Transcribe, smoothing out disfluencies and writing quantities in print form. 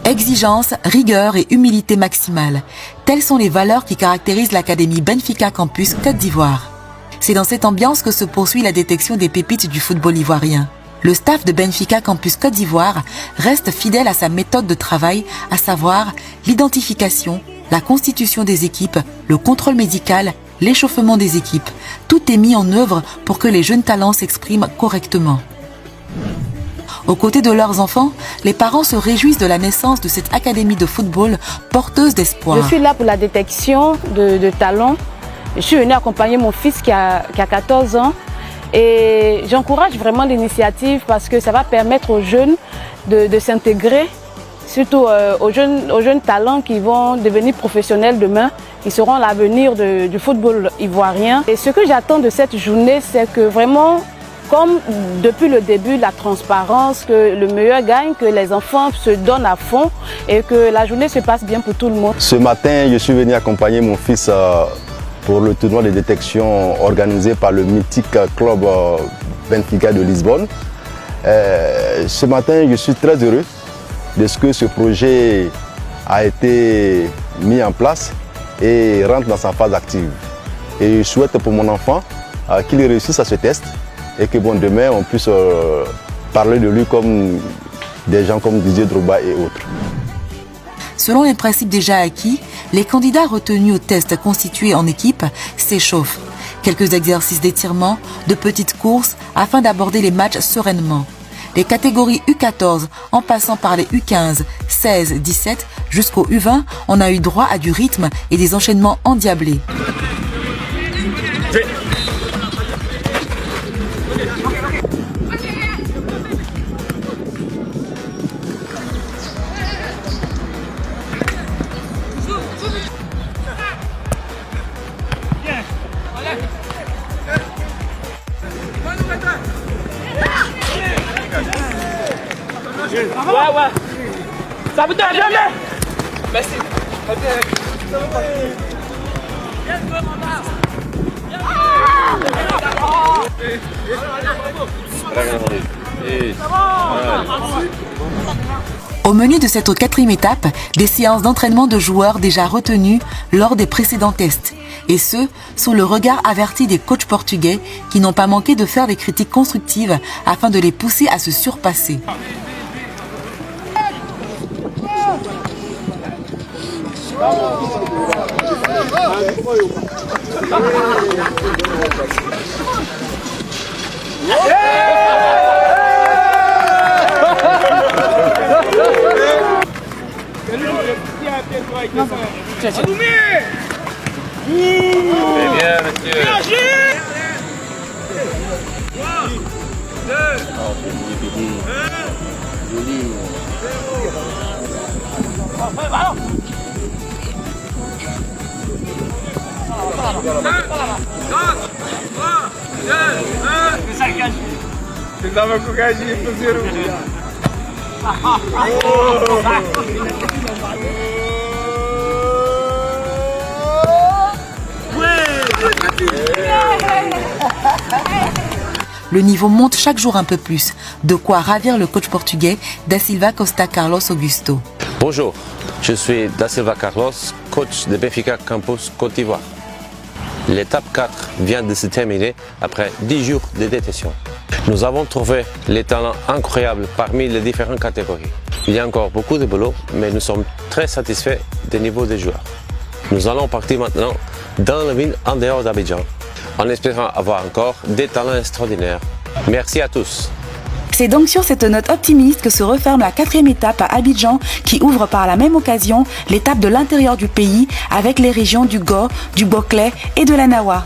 Exigence, rigueur et humilité maximale. Telles sont les valeurs qui caractérisent l'Académie Benfica Campus Côte d'Ivoire. C'est dans cette ambiance que se poursuit la détection des pépites du football ivoirien. Le staff de Benfica Campus Côte d'Ivoire reste fidèle à sa méthode de travail, à savoir l'identification, la constitution des équipes, le contrôle médical, l'échauffement des équipes. Tout est mis en œuvre pour que les jeunes talents s'expriment correctement. Aux côtés de leurs enfants, les parents se réjouissent de la naissance de cette académie de football porteuse d'espoir. Je suis là pour la détection de talents. Je suis venue accompagner mon fils qui a 14 ans et j'encourage vraiment l'initiative parce que ça va permettre aux jeunes de s'intégrer, surtout aux jeunes talents qui vont devenir professionnels demain, qui seront l'avenir du football ivoirien. Et ce que j'attends de cette journée, c'est que vraiment, comme depuis le début, la transparence, que le meilleur gagne, que les enfants se donnent à fond et que la journée se passe bien pour tout le monde. Ce matin, je suis venu accompagner mon fils pour le tournoi de détection organisé par le mythique club Benfica de Lisbonne. Ce matin, je suis très heureux de ce que ce projet a été mis en place et rentre dans sa phase active. Et je souhaite pour mon enfant qu'il réussisse à ce test et que demain on puisse parler de lui comme des gens comme Didier Drogba et autres. Selon les principes déjà acquis, les candidats retenus au test constitué en équipe s'échauffent. Quelques exercices d'étirement, de petites courses afin d'aborder les matchs sereinement. Les catégories U14 en passant par les U15, 16, 17 jusqu'au U20, on a eu droit à du rythme et des enchaînements endiablés. Ouais. Ça vous donne jamais. Merci. Au menu de cette quatrième étape, des séances d'entraînement de joueurs déjà retenus lors des précédents tests. Et ce, sous le regard averti des coachs portugais qui n'ont pas manqué de faire des critiques constructives afin de les pousser à se surpasser. Bien, monsieur. Tentava com o gadinho fazer Le niveau monte chaque jour un peu plus, de quoi ravir le coach portugais Da Silva Costa Carlos Augusto. Bonjour, je suis Da Silva Carlos, coach de Benfica Campus Côte d'Ivoire. L'étape 4 vient de se terminer après 10 jours de détection. Nous avons trouvé les talents incroyables parmi les différentes catégories. Il y a encore beaucoup de boulot, mais nous sommes très satisfaits du niveau des joueurs. Nous allons partir maintenant dans la ville en dehors d'Abidjan, en espérant avoir encore des talents extraordinaires. Merci à tous. C'est donc sur cette note optimiste que se referme la quatrième étape à Abidjan qui ouvre par la même occasion l'étape de l'intérieur du pays avec les régions du Go, du Boclé et de la Nawa.